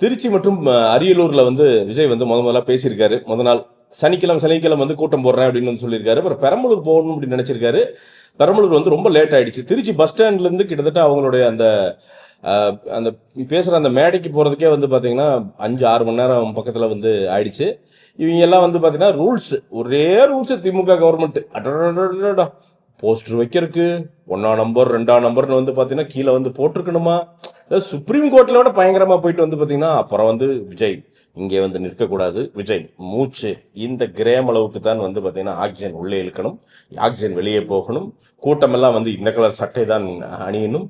திருச்சி மற்றும் அரியலூரில் வந்து விஜய் வந்து முதல்ல பேசியிருக்காரு. நாள் சனிக்கிழமை வந்து கூட்டம் போடுறேன் அப்படின்னு வந்து சொல்லியிருக்காரு. அப்புறம் பெரம்பலூர் போகணும் அப்படின்னு நினச்சிருக்காரு. பெரம்பலூர் வந்து ரொம்ப லேட் ஆகிடுச்சு. திருச்சி பஸ் ஸ்டாண்ட்லேருந்து கிட்டத்தட்ட அவங்களுடைய அந்த அந்த பேசுகிற அந்த மேடைக்கு போகிறதுக்கே வந்து பார்த்திங்கன்னா 5-6 மணி நேரம் பக்கத்தில் வந்து ஆயிடுச்சு. இவங்க எல்லாம் வந்து பார்த்திங்கன்னா ஒரே ரூல்ஸு திமுக கவர்மெண்ட்டு அடடா போஸ்டர் வைக்கிறதுக்கு 1ஆம் நம்பர் 2ஆம் நம்பர்னு வந்து பார்த்திங்கன்னா கீழே வந்து போட்டிருக்கணுமா. சுப்ரீம் கோர்ட்டில் விட பயங்கரமாக போயிட்டு வந்து பார்த்தீங்கன்னா அப்புறம் வந்து விஜய் இங்கே வந்து நிற்கக்கூடாது, விஜய் மூச்சு இந்த கிரேம் அளவுக்கு தான் வந்து பார்த்தீங்கன்னா ஆக்சிஜன் உள்ளே இழுக்கணும், ஆக்சிஜன் வெளியே போகணும், கூட்டமெல்லாம் வந்து இந்த கலர் சட்டை தான் அணியணும்,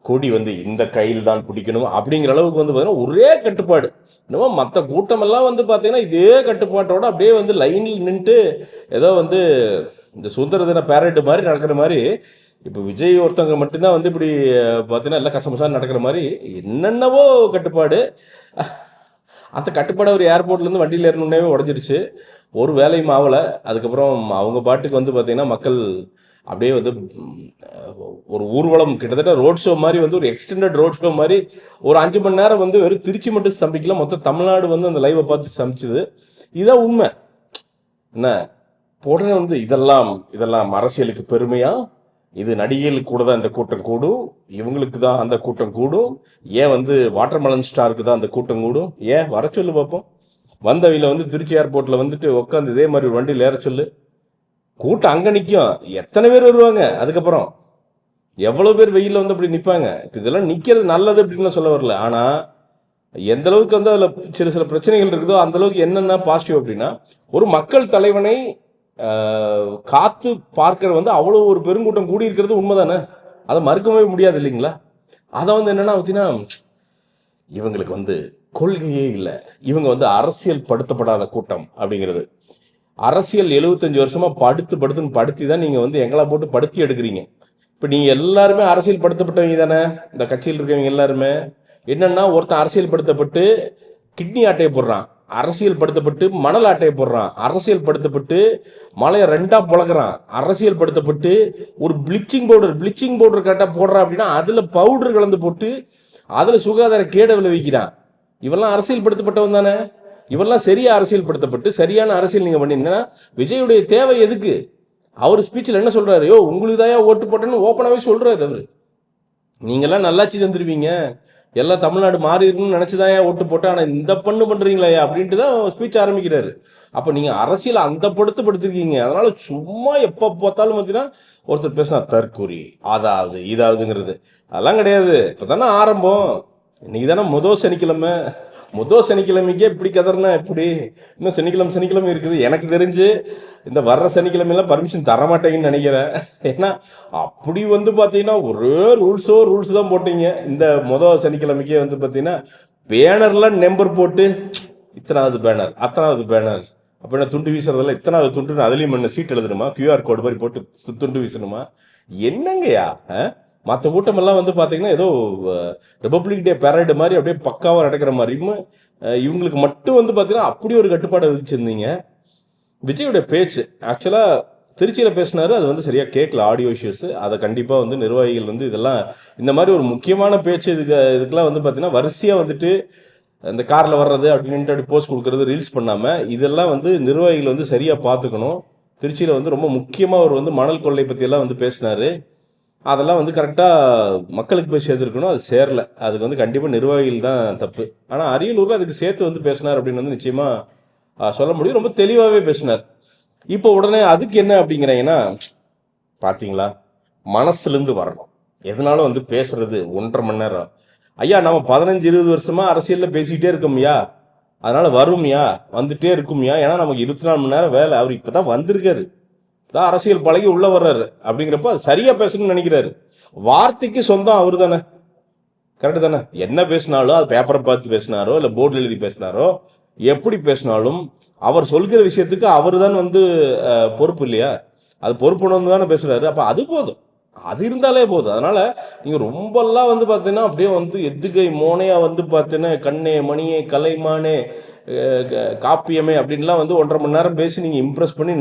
கொடி வந்து இந்த கையில் தான் பிடிக்கணும் அப்படிங்கிற அளவுக்கு வந்து பார்த்தீங்கன்னா ஒரே கட்டுப்பாடு. இன்னும் மற்ற கூட்டமெல்லாம் வந்து பார்த்தீங்கன்னா இதே கட்டுப்பாட்டோட அப்படியே வந்து லைனில் நின்றுட்டு ஏதோ வந்து இந்த சுதந்திர தின பேரேடு மாதிரி நடக்கிற மாதிரி. இப்போ விஜய் ஒருத்தவங்க மட்டும்தான் வந்து இப்படி பார்த்தீங்கன்னா எல்லாம் கசமசான்னு நடக்கிற மாதிரி என்னென்னவோ கட்டுப்பாடு. அந்த கட்டுப்பாடு ஒரு ஏர்போர்ட்லேருந்து வண்டியில் ஏறணுன்னே உடஞ்சிருச்சு. ஒரு வேலையும் ஆகலை. அதுக்கப்புறம் அவங்க பாட்டுக்கு வந்து பார்த்திங்கன்னா மக்கள் அப்படியே வந்து ஒரு ஊர்வலம் கிட்டத்தட்ட ரோட் ஷோ மாதிரி வந்து ஒரு எக்ஸ்டெண்டட் ரோட் ஷோ மாதிரி ஒரு 5 மணி நேரம் வந்து வெறும் திருச்சி மட்டும் சமைக்கல, மொத்தம் தமிழ்நாடு வந்து அந்த லைவை பார்த்து சமைச்சுது. இதுதான் உண்மை. என்ன உடனே வந்து இதெல்லாம் அரசியலுக்கு பெருமையா, இது நடிகைகளுக்கு கூட தான் இந்த கூட்டம் கூடும், இவங்களுக்கு தான் அந்த கூட்டம் கூடும், ஏன் வந்து வாட்டர்மெலன் ஸ்டாருக்கு தான் அந்த கூட்டம் கூடும், ஏன் வர சொல்லு பார்ப்போம். வந்தவையில் வந்து திருச்சி ஏர்போர்ட்டில் வந்துட்டு உட்காந்து இதே மாதிரி ஒரு வண்டியில் ஏற சொல்லு, கூட்டம் அங்கே நிற்கும். எத்தனை பேர் வருவாங்க, அதுக்கப்புறம் எவ்வளோ பேர் வெயிலில் வந்து அப்படி நிற்பாங்க. இப்போ இதெல்லாம் நிற்கிறது நல்லது அப்படின்னு சொல்ல வரல. ஆனால் எந்த அளவுக்கு வந்து அதில் சில பிரச்சனைகள் இருக்குதோ அந்தளவுக்கு என்னென்ன பாசிட்டிவ் அப்படின்னா, ஒரு மக்கள் தலைவனை காத்து பார்க்கிற வந்து அவ்வளோ ஒரு பெருங்கூட்டம் கூடியிருக்கிறது உண்மைதானே, அதை மறுக்கவே முடியாது இல்லைங்களா. அதை வந்து என்னென்னா பார்த்தீங்கன்னா இவங்களுக்கு வந்து கொள்கையே இல்லை, இவங்க வந்து அரசியல் படுத்தப்படாத கூட்டம் அப்படிங்கிறது. அரசியல் 75 வருஷமாக படுத்தி தான் நீங்கள் வந்து எங்களை போட்டு படுத்தி எடுக்கிறீங்க. இப்போ நீங்கள் எல்லாருமே அரசியல் படுத்தப்பட்டவங்க தானே, இந்த கட்சியில் இருக்கவங்க எல்லாருமே. என்னென்னா ஒருத்தன் அரசியல் படுத்தப்பட்டு கிட்னி ஆட்டையை போடுறான், அரசியல் படுத்தப்பட்டு மணல் ஆட்டையை போடுறான், அரசியல் படுத்தப்பட்டு மலையை 2ஆக புழக்கிறான், அரசியல் படுத்தப்பட்டு ஒரு ப்ளீச்சிங் பவுடர் கரெக்டாக போடுறான் அப்படின்னா அதில் பவுடர் கலந்து போட்டு அதில் சுகாதார கேடை விளைவிக்கிறான். இவெல்லாம் அரசியல் படுத்தப்பட்டவன் தானே. இவெல்லாம் சரியாக அரசியல் படுத்தப்பட்டு சரியான அரசியல் நீங்கள் பண்ணியிருந்தீங்கன்னா விஜயுடைய தேவை எதுக்கு? அவர் ஸ்பீச்சில் என்ன சொல்கிறாரு, உங்களுக்கு தான் ஓட்டு போட்டேன்னு ஓப்பனாகவே சொல்கிறாரு அவர். நீங்கள்லாம் நல்லாட்சி தந்துருவீங்க, எல்லாம் தமிழ்நாடு மாறி இருக்குன்னு நினச்சிதான் ஓட்டு போட்டேன், ஆனால் இந்த பண்ணுறீங்களா அப்படின்ட்டு தான் ஸ்பீச் ஆரம்பிக்கிறாரு. அப்போ நீங்கள் அரசியல் அந்த படுத்திருக்கீங்க. அதனால் சும்மா எப்போ பார்த்தாலும் பார்த்தீங்கன்னா ஒருத்தர் பேசினா தற்கூரி அதாவது இதாவதுங்கிறது அதெல்லாம் கிடையாது. இப்போ தானே ஆரம்பம், இன்னைக்கு தானே முதல் சனிக்கிழமைக்கே இப்படி கதறினா எப்படி? இன்னும் சனிக்கிழமை இருக்குது. எனக்கு தெரிஞ்சு இந்த வர்ற சனிக்கிழமையெல்லாம் பர்மிஷன் தரமாட்டேங்கன்னு நினைக்கிறேன். ஏன்னா அப்படி வந்து பார்த்தீங்கன்னா ஒரே ரூல்ஸ் தான் போட்டீங்க. இந்த முதல் சனிக்கிழமைக்கே வந்து பார்த்தீங்கன்னா பேனர்லாம் நம்பர் போட்டு இத்தனாவது பேனர் அத்தனாவது பேனர் அப்படின்னா துண்டு வீசுறதெல்லாம் இத்தனாவது துண்டுன்னு அதுலேயும் என்ன சீட் எழுதணுமா, QR கோடு மாதிரி போட்டு துண்டு வீசணுமா? என்னங்கய்யா? மற்ற கூட்டமெல்லாம் வந்து பார்த்தீங்கன்னா ஏதோ ரிபப்ளிக் டே பேரேடு மாதிரி அப்படியே பக்காவாக நடக்கிற மாதிரியும் இவங்களுக்கு மட்டும் வந்து பார்த்தீங்கன்னா அப்படி ஒரு கட்டுப்பாடை விதிச்சிருந்தீங்க. விஜயோடைய பேச்சு ஆக்சுவலாக திருச்சியில் பேசினார், அது வந்து சரியாக கேட்கல, ஆடியோ இஷ்யூஸு. அதை கண்டிப்பாக வந்து நிர்வாகிகள் வந்து இதெல்லாம் இந்த மாதிரி ஒரு முக்கியமான பேச்சு இதுக்கெல்லாம் வந்து பார்த்தீங்கன்னா வரிசையாக வந்துட்டு இந்த காரில் வர்றது அப்படின்ட்டு அப்படி போஸ்ட் கொடுக்குறது ரீல்ஸ் பண்ணாமல் இதெல்லாம் வந்து நிர்வாகிகள் வந்து சரியாக பார்த்துக்கணும். திருச்சியில் வந்து ரொம்ப முக்கியமாக அவர் வந்து மணல் கொள்ளை பற்றியெல்லாம் வந்து பேசினார். அதெல்லாம் வந்து கரெக்டாக மக்களுக்கு போய் சேர்த்துருக்கணும், அது சேரலை. அதுக்கு வந்து கண்டிப்பாக நிர்வாகிகள் தான் தப்பு. ஆனால் அரியலூரில் அதுக்கு சேர்த்து வந்து பேசினார் அப்படின்னு வந்து நிச்சயமாக சொல்ல முடியும். ரொம்ப தெளிவாகவே பேசினார். இப்போ உடனே அதுக்கு என்ன அப்படிங்கிறீங்கன்னா, பார்த்தீங்களா, மனசுலேருந்து வரணும். எதனாலும் வந்து பேசுறது 1.5 மணி நேரம். ஐயா நம்ம 15-20 வருஷமாக அரசியலில் பேசிக்கிட்டே இருக்கோம்யா, அதனால் வரும்யா, வந்துகிட்டே இருக்கும்யா. ஏன்னா நமக்கு 24 மணி நேரம் வேலை. அவர் இப்போ தான் வந்திருக்காரு, தான் அரசியல் பழகி உள்ளே வர்றாரு. அப்படிங்கிறப்ப அது சரியாக பேசணும்னு நினைக்கிறாரு. வார்த்தைக்கு சொந்தம் அவர் தானே, கரெக்டு தானே. என்ன பேசினாலும் அது பேப்பரை பார்த்து பேசினாரோ இல்லை போர்டில் எழுதி பேசினாரோ எப்படி பேசினாலும் அவர் சொல்கிற விஷயத்துக்கு அவர் தான் வந்து பொறுப்பு இல்லையா? அது பொறுப்புணர்ந்து தானே பேசுகிறாரு. அப்போ அது போதும், அது இருந்தாலே போதும். அதனால் நீங்கள் ரொம்பலாம் வந்து பார்த்தீங்கன்னா அப்படியே வந்து எதுகை மோனையாக வந்து பார்த்தீங்கன்னா கண்ணே மணியே கலைமானே காப்பியமே அப்படின்லாம் வந்து 1.5 மணி நேரம் பேசி நீங்கள் இம்ப்ரெஸ் பண்ணி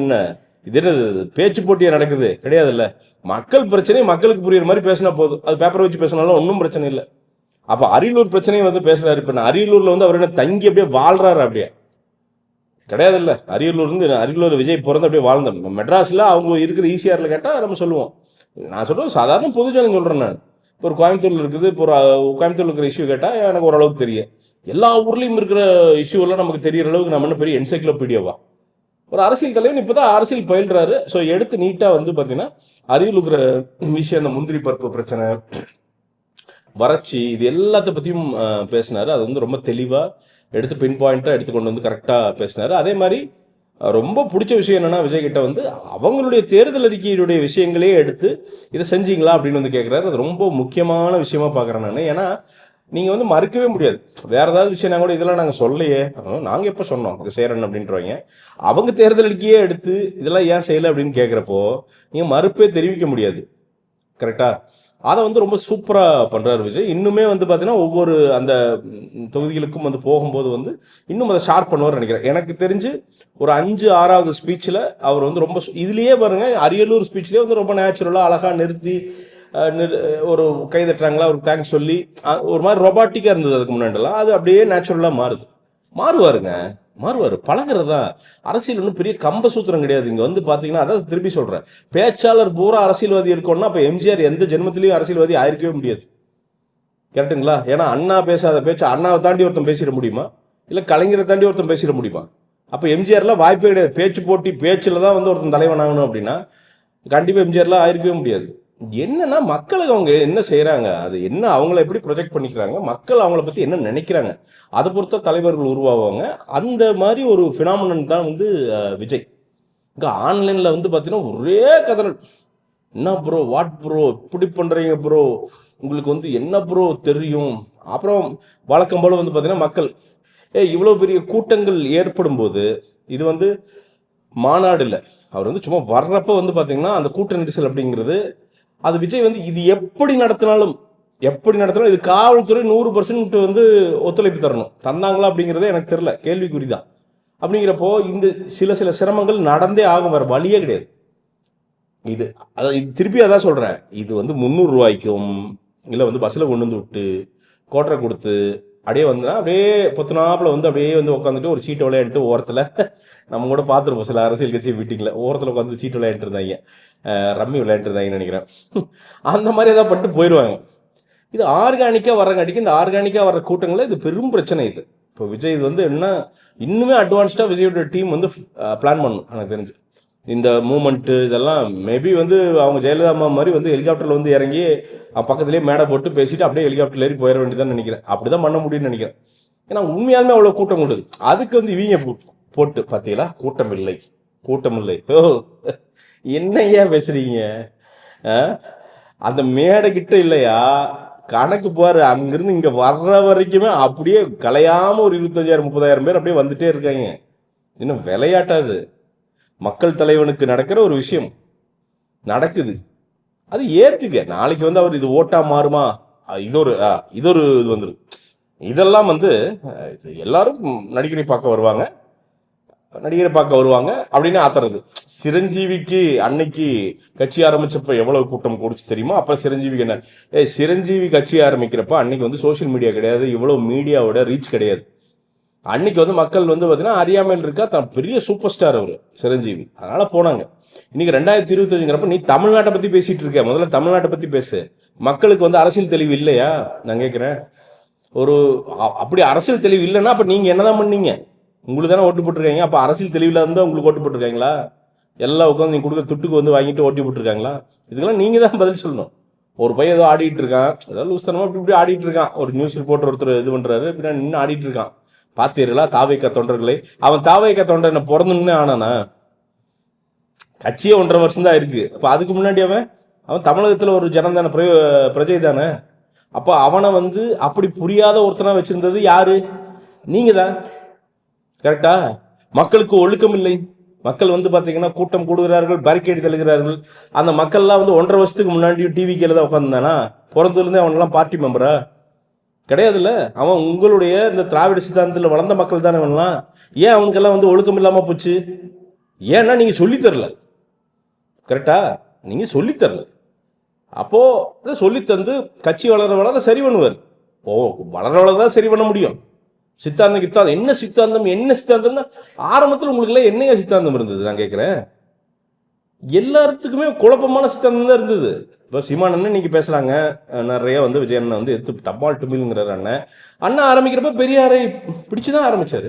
இது என்ன பேச்சு போட்டியாக நடக்குது? கிடையாதுல்ல. மக்கள் பிரச்சனை மக்களுக்கு புரியுற மாதிரி பேசினா போதும். அது பேப்பரை வச்சு பேசினாலும் ஒன்றும் பிரச்சனை இல்லை. அப்போ அரியலூர் பிரச்சனையும் வந்து பேசுறாரு. இப்போ நான் அரியலூர்ல வந்து அவர் என்ன தங்கி அப்படியே வாழ்றாரு அப்படியே கிடையாது இல்லை. அரியலூர் விஜய் பிறந்து அப்படியே வாழ்ந்தோம். மெட்ராஸில் அவங்க இருக்கிற ஈசிஆரில் கேட்டால் நம்ம சொல்லுவோம். நான் சொல்கிறேன் சாதாரண பொதுஜனம் சொல்கிறேன். நான் இப்போ ஒரு கோயம்புத்தூரில் இருக்குது, இப்போ ஒரு கோயம்புத்தூரில் இருக்கிற இஷ்யூ கேட்டால் எனக்கு ஓரளவுக்கு தெரியும். எல்லா ஊர்லேயும் இருக்கிற இஷ்யூவெல்லாம் நமக்கு தெரிகிற அளவுக்கு நம்ம இன்னும் பெரிய என்சைக்ளோபீடியாவா? ஒரு அரசியல் தலைவன் இப்போ தான் அரசியல் பயில்றாரு. ஸோ எடுத்து நீட்டாக வந்து பார்த்தீங்கன்னா அரியலூர் இருக்கிற விஷயம், அந்த முந்திரி பருப்பு பிரச்சனை, வறட்சி, இது எல்லாத்த பற்றியும் பேசினார். அது வந்து ரொம்ப தெளிவாக எடுத்து பின் பாயிண்ட்டாக எடுத்து கொண்டு வந்து கரெக்டாக பேசினார். அதே மாதிரி ரொம்ப பிடிச்ச விஷயம் என்னென்னா, விஜய் கிட்ட வந்து அவங்களுடைய தேர்தல் அறிக்கையுடைய விஷயங்களே எடுத்து இதை செஞ்சீங்களா அப்படின்னு வந்து கேட்குறாரு. அது ரொம்ப முக்கியமான விஷயமா பார்க்குறேன் நான். ஏன்னா நீங்கள் வந்து மறுக்கவே முடியாது. வேறு ஏதாவது விஷயம் நாங்கள் கூட இதெல்லாம் நாங்கள் சொல்லலையே, நாங்கள் எப்போ சொன்னோம் இதை செய்கிறேன்னு அப்படின்றவங்க, அவங்க தேர்தல் அறிக்கையே எடுத்து இதெல்லாம் ஏன் செய்யலை அப்படின்னு கேட்குறப்போ நீங்கள் மறுப்பே தெரிவிக்க முடியாது. கரெக்டாக? அதை வந்து ரொம்ப சூப்பராக பண்ணுறாரு விஜய். இன்னுமே வந்து பார்த்தீங்கன்னா ஒவ்வொரு அந்த தொகுதிகளுக்கும் வந்து போகும்போது வந்து இன்னும் அதை ஷார்ப் பண்ணுவார்னு நினைக்கிறேன். எனக்கு தெரிஞ்சு ஒரு 5-6வது ஸ்பீச்சில் அவர் வந்து ரொம்ப இதுலேயே பாருங்கள், அரியலூர் ஸ்பீச்லேயே வந்து ரொம்ப நேச்சுரலாக அழகாக நிறுத்தி ஒரு கை தட்டுறாங்களா, ஒரு தேங்க்ஸ் சொல்லி ஒரு மாதிரி ரொபாட்டிக்காக இருந்தது அதுக்கு முன்னாடிலாம். அது அப்படியே நேச்சுரலாக மாறுவார். பழகிறது தான் அரசியல். ஒன்றும் பெரிய கம்ப சூத்திரம் கிடையாது. இங்கே வந்து பார்த்தீங்கன்னா, அதான் திருப்பி சொல்கிறேன், பேச்சாளர் பூரா அரசியல்வாதி இருக்கணும்னா அப்போ எம்ஜிஆர் எந்த ஜென்மத்திலையும் அரசியல்வாதி ஆயிருக்கவே முடியாது. கரெக்டுங்களா? ஏன்னா அண்ணா பேசாத பேச்சு அண்ணாவை தாண்டி ஒருத்தன் பேசிட முடியுமா? இல்லை கலைஞரை தாண்டி ஒருத்தன் பேசிட முடியுமா? அப்போ எம்ஜிஆர்லாம் வாய்ப்பே கிடையாது. பேச்சு போட்டி பேச்சில் தான் வந்து ஒருத்தன் தலைவன் ஆகணும் அப்படின்னா கண்டிப்பாக எம்ஜிஆர்லாம் ஆயிருக்கவே முடியாது. என்னன்னா மக்களுக்கு அவங்க என்ன செய்கிறாங்க, அது என்ன அவங்கள எப்படி ப்ரொஜெக்ட் பண்ணிக்கிறாங்க, மக்கள் அவங்கள பற்றி என்ன நினைக்கிறாங்க, அதை பொறுத்த தலைவர்கள் உருவாகுவாங்க. அந்த மாதிரி ஒரு ஃபினாமினன் தான் வந்து விஜய். இங்கே ஆன்லைனில் வந்து பார்த்தீங்கன்னா ஒரே கதறல், என்ன ப்ரோ, வாட் ப்ரோ இப்படி பண்ணுறீங்க ப்ரோ, உங்களுக்கு வந்து என்ன ப்ரோ தெரியும். அப்புறம் வழக்கம் போல் வந்து பார்த்தீங்கன்னா மக்கள் இவ்வளோ பெரிய கூட்டங்கள் ஏற்படும் போது, இது வந்து மாநாடு இல்லை, அவர் வந்து சும்மா வர்றப்போ வந்து பார்த்தீங்கன்னா அந்த கூட்ட நெரிசல் அப்படிங்கிறது, அது விஜய் வந்து இது எப்படி நடத்தினாலும் இது காவல்துறை 100% வந்து ஒத்துழைப்பு தரணும். தந்தாங்களா அப்படிங்கிறதே எனக்கு தெரியல, கேள்விக்குறி தான். அப்படிங்கிறப்போ இந்த சில சிரமங்கள் நடந்தே ஆகும், வேறு வழியே கிடையாது. இது திருப்பி அதான் சொல்கிறேன், இது வந்து 300 ரூபாய்க்கும் இல்லை வந்து பஸ்ஸில் கொண்டு வந்து விட்டு கோட்டரை கொடுத்து அப்படியே வந்துன்னா அப்படியே பொத்துனாப்பில் வந்து அப்படியே வந்து உட்காந்துட்டு ஒரு சீட்டை விளையாண்டுட்டு ஓரத்தில், நம்ம கூட பார்த்துருப்போம் சில அரசியல் கட்சி மீட்டிங்கில் ஓரத்தில் உட்காந்து சீட்டு விளையாண்டுருந்தாங்க, ரம்மி விளையாண்டுருந்தாங்கன்னு நினைக்கிறேன். அந்த மாதிரி ஏதாவது பண்ணிட்டு போயிடுவாங்க. இது ஆர்கானிக்காக வர்றங்காட்டிக்கு இந்த ஆர்கானிக்காக வர்ற கூட்டங்களில் இது பெரும் பிரச்சனை. இது இப்போ விஜய் இது வந்து என்ன இன்னுமே அட்வான்ஸ்டாக விஜயோட டீம் வந்து பிளான் பண்ணணும். எனக்கு தெரிஞ்சு இந்த மூமெண்ட்டு இதெல்லாம் மேபி வந்து அவங்க ஜெயலலிதா அம்மா மாதிரி வந்து ஹெலிகாப்டரில் வந்து இறங்கி பக்கத்துலேயே மேடை போட்டு பேசிட்டு அப்படியே ஹெலிகாப்டரில் ஏறி போயிட வேண்டியதான் நினைக்கிறேன். அப்படி தான் பண்ண முடியும்னு நினைக்கிறேன். ஏன்னா உண்மையாலுமே அவ்வளோ கூட்டம் கொடுது. அதுக்கு வந்து இவங்க போட்டு பார்த்தீங்களா, கூட்டம் இல்லை. ஓ என்னையா பேசுறீங்க, அந்த மேடை கிட்ட இல்லையா கணக்கு பாரு, அங்கிருந்து இங்கே வர்ற வரைக்குமே அப்படியே கலையாமல் ஒரு 25,000-30,000 பேர் அப்படியே வந்துட்டே இருக்காங்க. இன்னும் விளையாட்டாது, மக்கள் தலைவனுக்கு நடக்கிற ஒரு விஷயம் நடக்குது. அது ஏற்றுக்க. நாளைக்கு வந்து அவர் இது ஓட்டா மாறுமா, இது வந்துடும். இதெல்லாம் வந்து எல்லாரும் நடிகரை பார்க்க வருவாங்க அப்படின்னு ஆத்துறது. சிரஞ்சீவிக்கு அன்னைக்கு கட்சி ஆரம்பிச்சப்ப எவ்வளவு கூட்டம் கூடிச்சு தெரியுமா? அப்புறம் சிரஞ்சீவிக்கு என்ன, சிரஞ்சீவி கட்சி ஆரம்பிக்கிறப்ப அன்னைக்கு வந்து சோசியல் மீடியா கிடையாது, இவ்வளவு மீடியாவோட ரீச் கிடையாது. அன்னைக்கு வந்து மக்கள் வந்து பார்த்தீங்கன்னா அறியாமையில் இருக்கா, தான் பெரிய சூப்பர் ஸ்டார் அவர் சிரஞ்சீவி, அதனால போனாங்க. இன்னைக்கு 2025ங்கிறப்ப நீ தமிழ்நாட்டை பற்றி பேசிட்டு இருக்க, முதல்ல தமிழ்நாட்டை பற்றி பேசு. மக்களுக்கு வந்து அரசியல் தெளிவு இல்லையா நான் கேட்குறேன். அப்படி அரசியல் தெளிவு இல்லைன்னா அப்போ நீங்கள் என்னதான் பண்ணீங்க? உங்களுக்கு தானே ஓட்டு போட்டிருக்காங்க. அப்போ அரசியல் தெளிவில் இருந்தால் உங்களுக்கு ஓட்டு போட்டிருக்காங்களா? எல்லாம் உட்காந்து நீங்கள் கொடுக்குற துட்டுக்கு வந்து வாங்கிட்டு ஓட்டி போட்டிருக்காங்களா? இதுக்கெல்லாம் நீங்கள் தான் பதில் சொல்லணும். ஒரு பையன் ஏதோ ஆடிட்டு இருக்கான், ஏதோ லூசனமாக இப்படி ஆடிட்டு இருக்கான், ஒரு நியூஸ் ரிப்போர்ட்டர் ஒருத்தர் இது பண்ணுறாரு, பின்னாடி நின்று ஆடிட்டு இருக்கான். பார்த்தீர்களா தாவேக்கா தொண்டர்களை? அவன் தாவேக்கா தொண்டர் என்ன பிறந்தோன்னே ஆனானா? கட்சியே 1.5 வருஷம் தான் இருக்கு. அப்போ அதுக்கு முன்னாடி அவன் தமிழகத்தில் ஒரு ஜனம் தானே, பிரஜை தானே. அப்போ அவனை வந்து அப்படி புரியாத ஒருத்தனா வச்சிருந்தது யாரு? நீங்க தான். கரெக்டா? மக்களுக்கு ஒழுக்கம் இல்லை. மக்கள் வந்து பார்த்தீங்கன்னா கூட்டம் கூடுகிறார்கள், பேரிகேடு தள்ளுகிறார்கள். அந்த மக்கள்லாம் வந்து 1.5 வருஷத்துக்கு முன்னாடி டிவிக்கில் தான் உட்காந்துருந்தானா? பிறந்ததுலேருந்தே அவனெல்லாம் பார்ட்டி மெம்பரா கிடையாதுல்ல. அவன் உங்களுடைய இந்த திராவிட சித்தாந்தத்தில் வளர்ந்த மக்கள் தானே அவன்லாம். ஏன் அவனுக்கெல்லாம் வந்து ஒழுக்கம் இல்லாமல் போச்சு? ஏன்னா நீங்கள் சொல்லித்தரல. கரெக்டா? நீங்கள் சொல்லித்தரல. அப்போது சொல்லித்தந்து கட்சி வளர சரி பண்ணுவார். ஓ, வளரவளதான் சரி பண்ண முடியும். சித்தாந்தம் கித்தாந்தம் என்ன சித்தாந்தம் என்ன சித்தாந்தம்னா ஆரம்பத்தில் உங்களுக்குலாம் என்னையா சித்தாந்தம் இருந்தது நான் கேட்குறேன். எல்லாத்துக்குமே குழப்பமான சித்தாந்தம் தான் இருந்தது. இப்போ சீமானண்ணன் இன்னைக்கு பேசுகிறாங்க, நிறைய வந்து விஜய் அண்ணன் வந்து எடுத்து டப்பால் டுமில்ங்கிறார் அண்ணன். அண்ணன் ஆரம்பிக்கிறப்ப பெரியாரை பிடிச்சு தான் ஆரம்பித்தார்.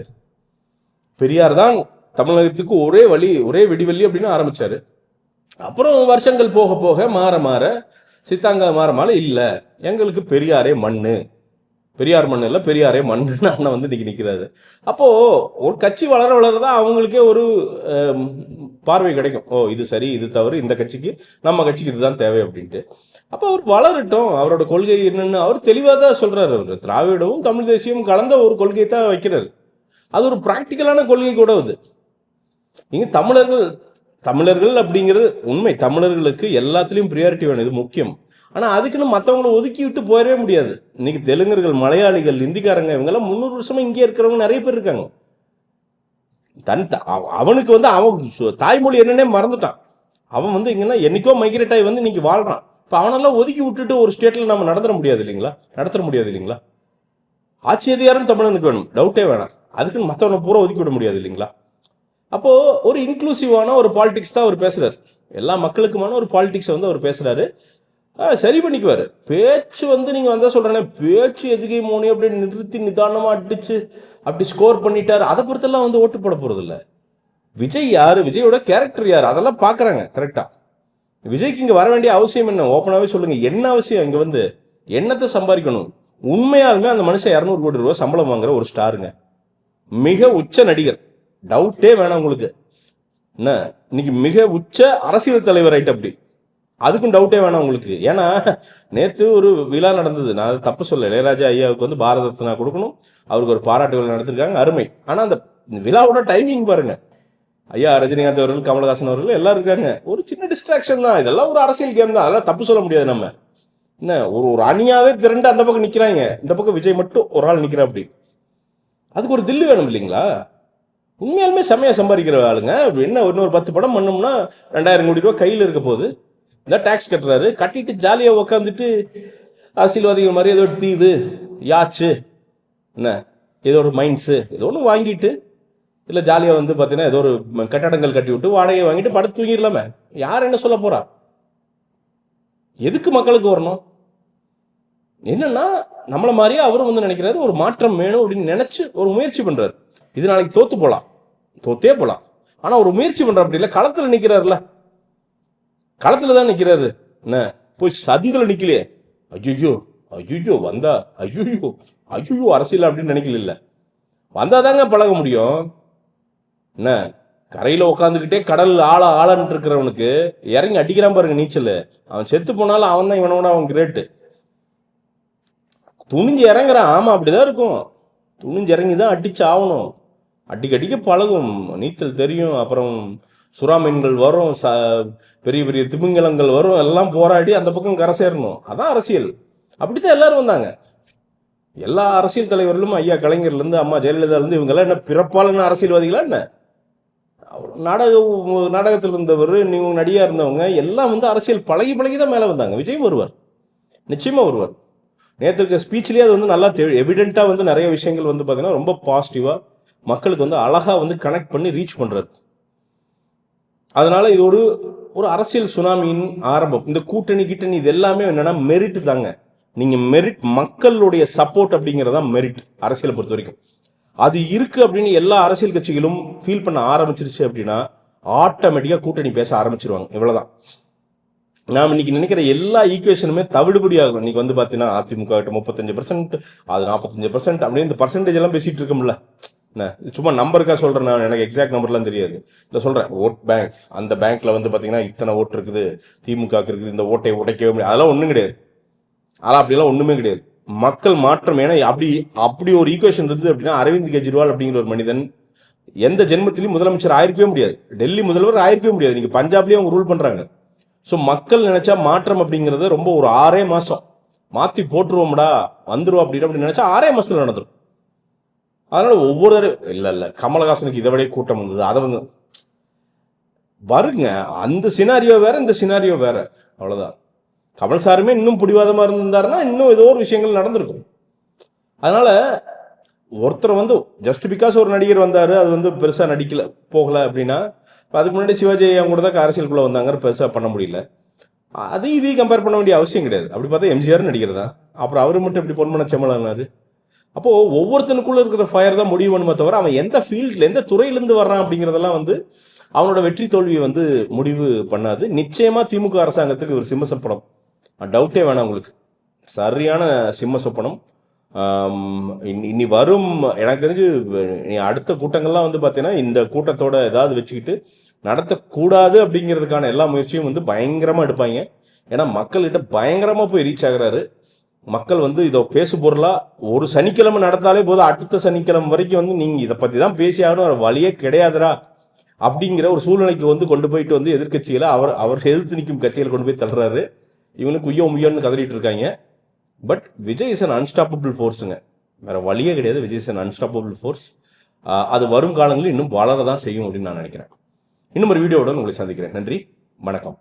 பெரியார் தான் தமிழகத்துக்கு ஒரே வழி ஒரே விடிவெள்ளி அப்படின்னு ஆரம்பித்தார். அப்புறம் வருஷங்கள் போக போக மாற மாற சித்தாங்க மாற மாற இல்லை எங்களுக்கு பெரியாரே மண்ணு, பெரியார் மண் இல்லை பெரியாரே மண்ணுன்னு அண்ணன் வந்து இன்னைக்கு நிற்கிறாரு. அப்போது ஒரு கட்சி வளர வளரதான் அவங்களுக்கே ஒரு பார்வை கிடைக்கும். ஓ, இது சரி இது தவறு, இந்த கட்சிக்கு நம்ம கட்சிக்கு இதுதான் தேவை அப்படின்ட்டு. அப்போ அவர் வளரட்டும், அவரோட கொள்கை என்னென்னு அவர் தெளிவாக தான் சொல்கிறார். அவர் திராவிடமும் தமிழ் தேசியமும் கலந்த ஒரு கொள்கையை தான் வைக்கிறார். அது ஒரு ப்ராக்டிக்கலான கொள்கை கூட அது. இங்கே தமிழர்கள் அப்படிங்கிறது உண்மை. தமிழர்களுக்கு எல்லாத்துலேயும் ப்ரியாரிட்டி வேணும், இது முக்கியம். ஆனால் அதுக்குன்னு மற்றவங்களை ஒதுக்கி விட்டு போயிடவே முடியாது. இன்னைக்கு தெலுங்கர்கள், மலையாளிகள், இந்திக்காரங்க இவங்கெல்லாம் 300 வருஷமாக இங்கே இருக்கிறவங்க நிறைய பேர் இருக்காங்க. அவனுக்கு வந்து அவன் தாய்மொழி என்னன்னே மறந்துட்டான். அவன் வந்து இங்கன்னா என்னைக்கோ மைக்ரேட் ஆகி வந்து இன்னைக்கு வாழ்றான். இப்போ அவனெல்லாம் ஒதுக்கி விட்டுட்டு ஒரு ஸ்டேட்டில் நம்ம நடத்த முடியாது இல்லைங்களா? ஆட்சி அதிகாரம் தமிழனுக்கு வேணும், டவுட்டே வேணாம். அதுக்குன்னு மற்றவனை பூரா ஒதுக்கி விட முடியாது இல்லைங்களா? அப்போது ஒரு இன்க்ளூசிவான ஒரு பாலிடிக்ஸ் தான் அவர் பேசுகிறார். எல்லா மக்களுக்குமான ஒரு பாலிடிக்ஸை வந்து அவர் பேசுகிறாரு. சரி பண்ணிக்குவார். பேச்சு வந்து நீங்கள் வந்தால் சொல்கிறேன்னே, பேச்சு எதுகை மோனி அப்படின்னு நிறுத்தி நிதானமாக அடிச்சு அப்படி ஸ்கோர் பண்ணிட்டார். அதை பொறுத்தெல்லாம் வந்து ஓட்டு போட போகிறதில்ல. விஜய் யார், விஜயோட கேரக்டர் யார், அதெல்லாம் பார்க்குறாங்க கரெக்டாக. விஜய்க்கு இங்கே வர வேண்டிய அவசியம் என்ன, ஓப்பனாகவே சொல்லுங்கள். என்ன அவசியம்? இங்கே வந்து என்னத்தை சம்பாதிக்கணும்? உண்மையாலுமே அந்த மனுஷன் 200 கோடி ரூபா சம்பளம் வாங்குற ஒரு ஸ்டாருங்க, மிக உச்ச நடிகர், டவுட்டே வேணாம் உங்களுக்கு. என்ன இன்னைக்கு மிக உச்ச அரசியல் தலைவர் ஆயிட்டு அப்படி, அதுக்கும் டவுட்டே வேணாம் உங்களுக்கு. ஏன்னா நேற்று ஒரு விழா நடந்தது, நான் அது தப்பு சொல்ல. இளையராஜா ஐயாவுக்கு வந்து பாரத ரத்னா கொடுக்கணும், அவருக்கு ஒரு பாராட்டு விழா நடத்திருக்காங்க, அருமை. ஆனால் அந்த விழாவோட டைமிங் பாருங்க, ஐயா ரஜினிகாந்த் அவர்கள், கமலஹாசன் அவர்கள் எல்லாம் இருக்காங்க. ஒரு சின்ன டிஸ்ட்ராக்ஷன் தான், இதெல்லாம் ஒரு அரசியல் கேம் தான், அதெல்லாம் தப்பு சொல்ல முடியாது நம்ம. என்ன ஒரு அணியாவே திரண்டு அந்த பக்கம் நிற்கிறாங்க, இந்த பக்கம் விஜய் மட்டும் ஒரு ஆள் நிற்கிறா அப்படி. அதுக்கு ஒரு தில்லு வேணும் இல்லைங்களா? உண்மையாலுமே செம்மையாக சம்பாதிக்கிற ஆளுங்க. என்ன இன்னொரு 10 படம் பண்ணோம்னா 2000 கோடி ரூபா கையில் இருக்க போகுது. இதான் டேக்ஸ் கட்டுறாரு, கட்டிட்டு ஜாலியாக உக்காந்துட்டு அரசியல்வாதிகள் மாதிரி ஏதோ ஒரு தீவு யாச்சு என்ன ஏதோ ஒரு மைன்ஸு ஏதோ ஒன்று வாங்கிட்டு இல்லை ஜாலியாக வந்து பார்த்தீங்கன்னா ஏதோ ஒரு கட்டடங்கள் கட்டி விட்டு வாடகையை வாங்கிட்டு படுத்து தூங்கிடலாமே. யார் என்ன சொல்ல போகிறா? எதுக்கு மக்களுக்கு வரணும்? என்னன்னா நம்மளை மாதிரியே அவரும் வந்து நினைக்கிறாரு, ஒரு மாற்றம் வேணும் அப்படின்னு நினச்சி ஒரு முயற்சி பண்ணுறாரு. இது நாளைக்கு தோத்தே போகலாம். ஆனால் ஒரு முயற்சி பண்ணுற அப்படி இல்லை, களத்தில் நிற்கிறாருல, களத்தில் தான் நிற்கிறாரு. என்ன போய் சந்தில் நிற்கலையே, ஐயோ வந்தா ஐயோ அரசியல் அப்படின்னு நினைக்கல. வந்தால் தாங்க பழக முடியும். என்ன கரையில் உட்காந்துக்கிட்டே கடல் ஆளான்ட்டு இருக்கிறவனுக்கு இறங்கி அடிக்கிறான் பாருங்க நீச்சல், அவன் செத்து போனாலும் அவன் தான் இவனோட அவன் கிரேட்டு. துணிஞ்சு இறங்குறான், ஆமாம் அப்படிதான் இருக்கும். துணிஞ்சு இறங்கி தான் அடிச்சு ஆகணும். அடிக்க பழகும், நீச்சல் தெரியும். அப்புறம் சுறா மீன்கள் வரும், பெரிய பெரிய திமிங்கலங்கள் வரும், எல்லாம் போராடி அந்த பக்கம் கரை சேரணும். அதான் அரசியல். அப்படித்தான் எல்லாரும் வந்தாங்க. எல்லா அரசியல் தலைவர்களும், ஐயா கலைஞர்லேருந்து அம்மா ஜெயலலிதாலேருந்து இவங்கெல்லாம் என்ன பிறப்பாளன அரசியல்வாதிகளா என்ன? நாடகத்தில் இருந்தவர், நீங்கள் நடிகாக இருந்தவங்க எல்லாம் வந்து அரசியல் பழகி தான் மேலே வந்தாங்க. விஜயும் வருவார், நிச்சயமாக வருவார். நேற்று இருக்க ஸ்பீச்லேயே அது வந்து நல்லா எவிடென்ட்டாக வந்து நிறைய விஷயங்கள் வந்து பார்த்தீங்கன்னா ரொம்ப பாசிட்டிவாக மக்களுக்கு வந்து அழகாக வந்து கனெக்ட் பண்ணி ரீச் பண்ணுறாரு. அதனால் இது ஒரு அரசியல் சுனாமியின் ஆரம்பம். இந்த கூட்டணி இது எல்லாமே என்னென்னா மெரிட் தாங்க. நீங்கள் மெரிட், மக்களுடைய சப்போர்ட் அப்படிங்கிறதான் மெரிட் அரசியலை பொறுத்த வரைக்கும். அது இருக்குது அப்படின்னு எல்லா அரசியல் கட்சிகளும் ஃபீல் பண்ண ஆரம்பிச்சிருச்சு அப்படின்னா ஆட்டோமேட்டிக்காக கூட்டணி பேச ஆரம்பிச்சிருவாங்க. இவ்வளோதான். நாம் இன்னைக்கு நினைக்கிற எல்லா ஈக்குவேஷனுமே தவிடுபடி ஆகும். இன்னைக்கு வந்து பார்த்தீங்கன்னா அதிமுக 35%, அது 45% அப்படின்னு இந்த பர்சன்டேஜ் எல்லாம் பேசிகிட்டு இருக்கோம்ல. என்ன இது சும்மா நம்பருக்காக சொல்கிறேன், நான் எனக்கு எக்ஸாக்ட் நம்பர்லாம் தெரியாது. இல்லை சொல்கிறேன், ஓட் பேங்க், அந்த பேங்க்கில் வந்து பார்த்தீங்கன்னா இத்தனை ஓட்டு இருக்குது, திமுக இருக்குது, இந்த ஓட்டை உடைக்கவே முடியாது, அதெல்லாம் ஒன்றும் கிடையாது. அதெல்லாம் அப்படிலாம் ஒன்றுமே கிடையாது. மக்கள் மாற்றம். ஏன்னா அப்படி ஒரு ஈக்குவேஷன் இருந்தது அப்படின்னா அரவிந்த் கெஜ்ரிவால் அப்படிங்கிற ஒரு மனிதன் எந்த ஜென்மத்திலையும் முதலமைச்சர் ஆயிருக்கவே முடியாது, டெல்லி முதல்வர் ஆயிருக்கவே முடியாது. நீங்கள் பஞ்சாப்லேயே அவங்க ரூல் பண்ணுறாங்க. ஸோ மக்கள் நினச்சா மாற்றம் அப்படிங்கிறது ரொம்ப ஒரு 6 மாதம் மாற்றி போட்டுருவோம்டா வந்துடும் அப்படின்னு நினச்சா 6 மாதத்தில் நடந்துடும். அதனால் ஒவ்வொரு இல்லை கமலஹாசனுக்கு இதை விட கூட்டம் வந்தது, அதை வந்து வருங்க. அந்த சினாரியோ வேற, இந்த சினாரியோ வேற, அவ்வளோதான். கமல் சாருமே இன்னும் பிடிவாதமாக இருந்திருந்தாருன்னா இன்னும் ஏதோ ஒரு விஷயங்கள் நடந்திருக்கும். அதனால் ஒருத்தர் வந்து ஜஸ்ட் பிகாஸ் ஒரு நடிகர் வந்தார், அது வந்து பெருசாக நடிக்கல போகலை அப்படின்னா, இப்போ அதுக்கு முன்னாடி சிவாஜி அவங்க கூட தான் அரசியலுக்குள்ளே வந்தாங்க, பெருசாக பண்ண முடியல. அதையும் இதையும் கம்பேர் பண்ண வேண்டிய அவசியம் கிடையாது. அப்படி பார்த்தா எம்ஜிஆர் நடிகர் தான். அப்புறம் அவர் மட்டும் இப்படி பொன்மன செம்மலானார். அப்போது ஒவ்வொருத்தனுக்குள்ளே இருக்கிற ஃபயர் தான் முடிவு பண்ணுமே தவிர, அவன் எந்த ஃபீல்டில் எந்த துறையிலேருந்து வர்றான் அப்படிங்கிறதெல்லாம் வந்து அவனோட வெற்றி தோல்வியை வந்து முடிவு பண்ணாது. நிச்சயமாக திமுக அரசாங்கத்துக்கு ஒரு சிம்ம சொப்பனம், டவுட்டே வேணாம் உங்களுக்கு. சரியான சிம்ம சொப்பனம். இனி வரும் எனக்கு தெரிஞ்சு அடுத்த கூட்டங்கள்லாம் வந்து பார்த்தீங்கன்னா இந்த கூட்டத்தோட ஏதாவது வச்சுக்கிட்டு நடத்தக்கூடாது அப்படிங்கிறதுக்கான எல்லா முயற்சியும் வந்து பயங்கரமாக எடுப்பாங்க. ஏன்னா மக்கள்கிட்ட பயங்கரமாக போய் ரீச் ஆகுறாரு. மக்கள் வந்து இதை பேசு பொருளாக ஒரு சனிக்கிழமை நடத்தாலே போதும், அடுத்த சனிக்கிழமை வரைக்கும் வந்து நீங்கள் இதை பற்றி தான் பேசி ஆகணும், வழியே கிடையாதுரா அப்படிங்கிற ஒரு சூழ்நிலைக்கு வந்து கொண்டு போயிட்டு வந்து எதிர்கட்சியில் அவர் எதிர்த்து நிற்கும் கட்சியில் கொண்டு போய் தள்ளுறாரு. இவனுக்கு முய்யோன்னு கதறிட்டு இருக்காங்க. But Vijay is an unstoppable ஃபோர்ஸுங்க, வேறு வழியே கிடையாது. Vijay is an unstoppable force. அது வரும் காலங்களில் இன்னும் வளர தான் செய்யும் அப்படின்னு நான் நினைக்கிறேன். இன்னும் ஒரு வீடியோவுடன் உங்களை சந்திக்கிறேன். நன்றி, வணக்கம்.